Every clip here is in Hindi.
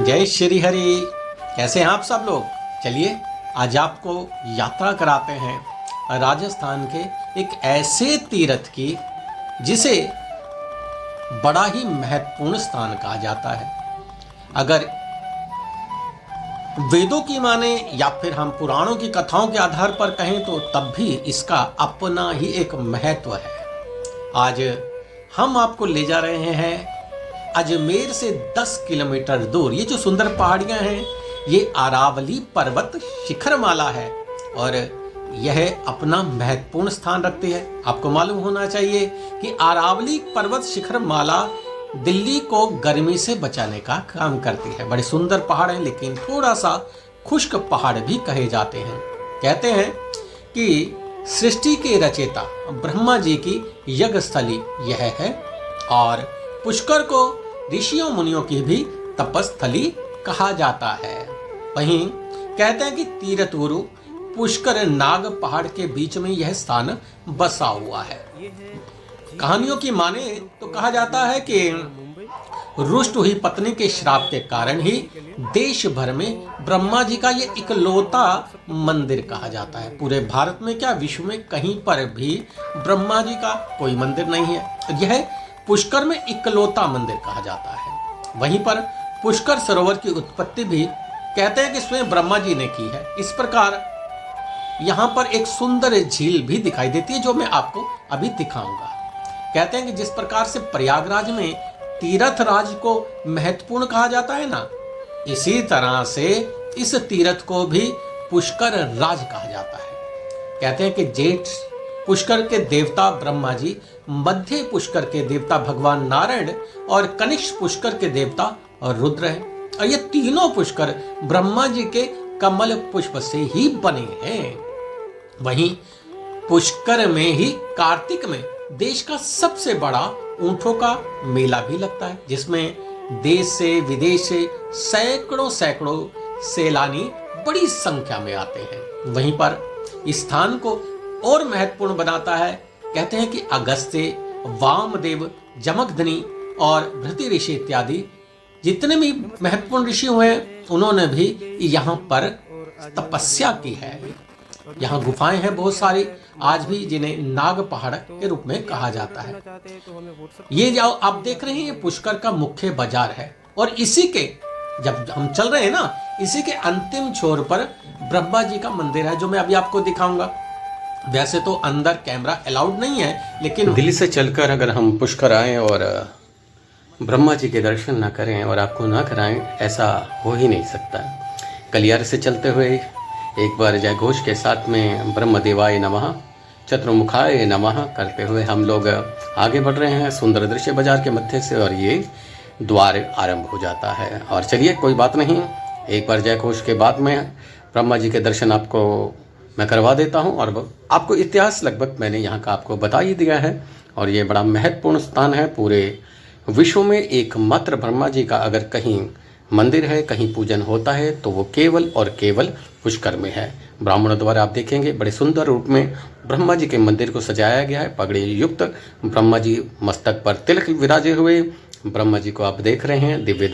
जय श्री हरि। कैसे हैं आप सब लोग? चलिए आज आपको यात्रा कराते हैं राजस्थान के एक ऐसे तीर्थ की जिसे बड़ा ही महत्वपूर्ण स्थान कहा जाता है। अगर वेदों की माने या फिर हम पुराणों की कथाओं के आधार पर कहें तो तब भी इसका अपना ही एक महत्व है। आज हम आपको ले जा रहे हैं अजमेर से 10 किलोमीटर दूर। ये जो सुंदर पहाड़ियां हैं ये अरावली पर्वत शिखरमाला है और यह अपना महत्वपूर्ण स्थान रखती है। आपको मालूम होना चाहिए कि अरावली पर्वत शिखरमाला दिल्ली को गर्मी से बचाने का काम करती है। बड़े सुंदर पहाड़ हैं लेकिन थोड़ा सा खुश्क पहाड़ भी कहे जाते हैं। कहते हैं कि सृष्टि के रचयिता ब्रह्मा जी की यज्ञ स्थली यह है और पुष्कर को ऋषियों मुनियों की भी तपस्थली कहा जाता है। वहीं कहते हैं कि तीर्थ गुरु पुष्कर नाग पहाड़ के बीच में यह स्थान बसा हुआ है। कहानियों की माने तो कहा जाता है कि रुष्ट हुई पत्नी के श्राप के कारण ही देश भर में ब्रह्मा जी का ये इकलौता मंदिर कहा जाता है। पूरे भारत में क्या विश्व में कहीं पर भी ब्रह्मा जी का कोई मंदिर नहीं है। यह पुष्कर में इकलौता मंदिर कहा जाता है। वहीं पर पुष्कर सरोवर की उत्पत्ति भी कहते हैं कि स्वयं ब्रह्मा जी ने की है। इस प्रकार यहाँ पर एक सुंदर झील भी दिखाई देती है जो मैं आपको अभी दिखाऊंगा। कहते हैं कि जिस प्रकार से प्रयागराज में तीर्थ राज को महत्वपूर्ण कहा जाता है ना, इसी तरह से इस तीर्थ को भी पुष्कर राज कहा जाता है। कहते हैं कि जेठ पुष्कर के देवता ब्रह्मा जी, मध्य पुष्कर के देवता भगवान नारायण और कनिष्ठ पुष्कर के देवता रुद्र हैं। और ये तीनों पुष्कर ब्रह्मा जी के कमल पुष्प से ही बने हैं। वहीं पुष्कर में ही कार्तिक में देश का सबसे बड़ा ऊंटों का मेला भी लगता है, जिसमें देश से विदेश से सैकड़ों सैकड़ों सैलानी बड़ी संख्या में आते हैं। वहीं पर इस स्थान को और महत्वपूर्ण बनाता है, कहते हैं कि अगस्त्य, वामदेव, जमदग्नि और भृति ऋषि इत्यादि जितने भी महत्वपूर्ण ऋषि हुए उन्होंने भी यहाँ पर तपस्या की है। यहाँ गुफाएं हैं बहुत सारी आज भी, जिन्हें नाग पहाड़ के रूप में कहा जाता है। ये जो आप देख रहे हैं ये पुष्कर का मुख्य बाजार है और इसी के जब हम चल रहे हैं ना, इसी के अंतिम छोर पर ब्रह्मा जी का मंदिर है जो मैं अभी आपको दिखाऊंगा। वैसे तो अंदर कैमरा अलाउड नहीं है, लेकिन दिल्ली से चलकर अगर हम पुष्कर आए और ब्रह्मा जी के दर्शन ना करें और आपको ना कराएं, ऐसा हो ही नहीं सकता। कलियार से चलते हुए एक बार जय घोष के साथ में ब्रह्मदेवाय नमः, चतुर्मुखाय नमः करते हुए हम लोग आगे बढ़ रहे हैं सुंदर दृश्य बाजार के मध्य से और ये द्वार आरंभ हो जाता है। और चलिए कोई बात नहीं, एक बार जय घोष के बाद में ब्रह्मा जी के दर्शन आपको मैं करवा देता हूं और आपको इतिहास लगभग मैंने यहाँ का आपको बता ही दिया है। और ये बड़ा महत्वपूर्ण स्थान है। पूरे विश्व में एकमात्र ब्रह्मा जी का अगर कहीं मंदिर है, कहीं पूजन होता है तो वो केवल और केवल पुष्कर में है। ब्राह्मणों द्वारा आप देखेंगे बड़े सुंदर रूप में ब्रह्मा जी के मंदिर को सजाया गया है। पगड़ी युक्त ब्रह्मा जी, मस्तक पर तिलक विराजे हुए ब्रह्मा जी को आप देख रहे हैं दिव्य।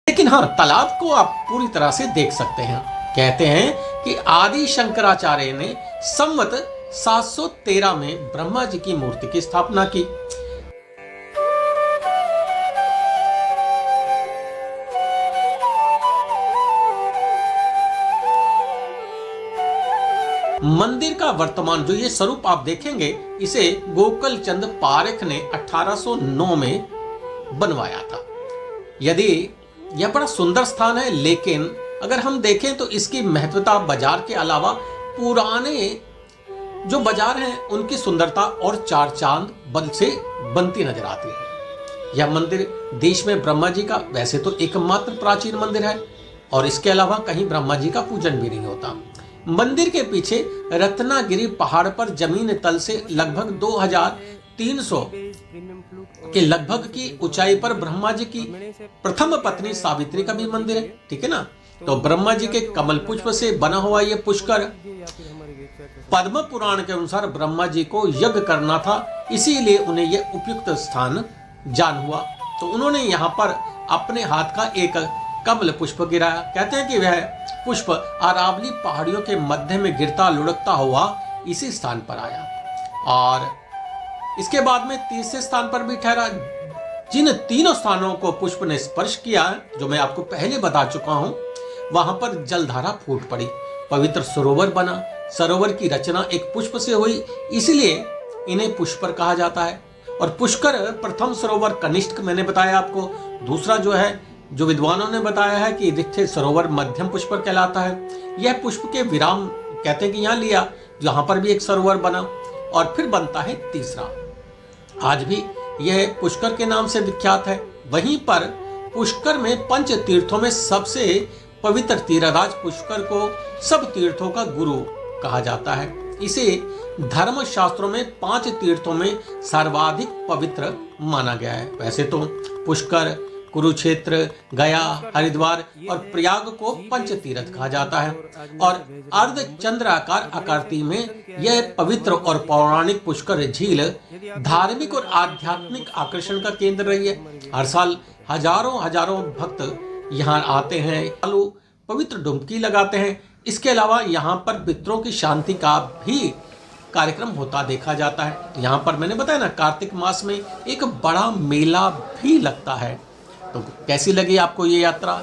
लेकिन हाँ, तालाब को आप पूरी तरह से देख सकते हैं। कहते हैं कि आदि शंकराचार्य ने संवत 713 में ब्रह्मा जी की मूर्ति की स्थापना की। मंदिर का वर्तमान जो ये स्वरूप आप देखेंगे, इसे गोकुल चंद पारेख ने 1809 में बनवाया था। यदि यह बड़ा सुंदर स्थान है, लेकिन अगर हम देखें तो इसकी महत्वता बाजार के अलावा पुराने जो बाजार हैं उनकी सुंदरता और चार चांद बल से बनती नजर आती है। यह मंदिर देश में ब्रह्मा जी का वैसे तो एकमात्र प्राचीन मंदिर है और इसके अलावा कहीं ब्रह्मा जी का पूजन भी नहीं होता। मंदिर के पीछे रत्नागिरी पहाड़ पर जमीन तल से लगभग 2300 के लगभग की ऊंचाई पर ब्रह्मा जी की प्रथम पत्नी सावित्री का भी मंदिर है। ठीक है ना। तो ब्रह्मा जी के कमल पुष्प से बना हुआ ये पुष्कर पद्म पुराण के अनुसार ब्रह्मा जी को यज्ञ करना था, इसीलिए उन्हें यह उपयुक्त स्थान जान हुआ। तो उन्होंने यहाँ पर अपने हाथ का एक कमल पुष्प गिराया। कहते हैं कि वह पुष्प अरावली पहाड़ियों के मध्य में गिरता लुढ़कता हुआ इसी स्थान पर आया और इसके बाद में तीसरे स्थान पर भी ठहरा। जिन तीनों स्थानों को पुष्प ने स्पर्श किया, जो मैं आपको पहले बता चुका हूं, वहां पर जलधारा फूट पड़ी, पवित्र सरोवर बना। सरोवर की रचना एक पुष्प से हुई, इसलिए इन्हें पुष्कर कहा जाता है। और पुष्कर प्रथम सरोवर कनिष्क मैंने बताया आपको। दूसरा जो है, जो विद्वानों ने बताया है कि रिक्थे सरोवर मध्यम पुष्कर कहलाता है। यह पुष्प के विराम कहते हैं कि यहाँ लिया, जहां पर भी एक सरोवर बना और फिर बनता है तीसरा। आज भी यह पुष्कर के नाम से विख्यात है। वहीं पर पुष्कर में पंच तीर्थों में सबसे पवित्र तीर्थराज पुष्कर को सब तीर्थों का गुरु कहा जाता है। इसे धर्म शास्त्रों में 5 तीर्थों में सर्वाधिक पवित्र माना गया है। वैसे तो पुष्कर, कुरुक्षेत्र, गया, हरिद्वार और प्रयाग को पंच तीर्थ कहा जाता है और अर्ध चंद्राकार आकृति में यह पवित्र और पौराणिक पुष्कर झील धार्मिक और आध्यात्मिक आकर्षण का केंद्र रही है। हर साल हजारों भक्त यहाँ आते हैं, पवित्र डुबकी लगाते हैं। इसके अलावा यहाँ पर पितरों की शांति का भी कार्यक्रम होता देखा जाता है। यहाँ पर मैंने बताया ना, कार्तिक मास में एक बड़ा मेला भी लगता है। तो कैसी लगी आपको ये यात्रा?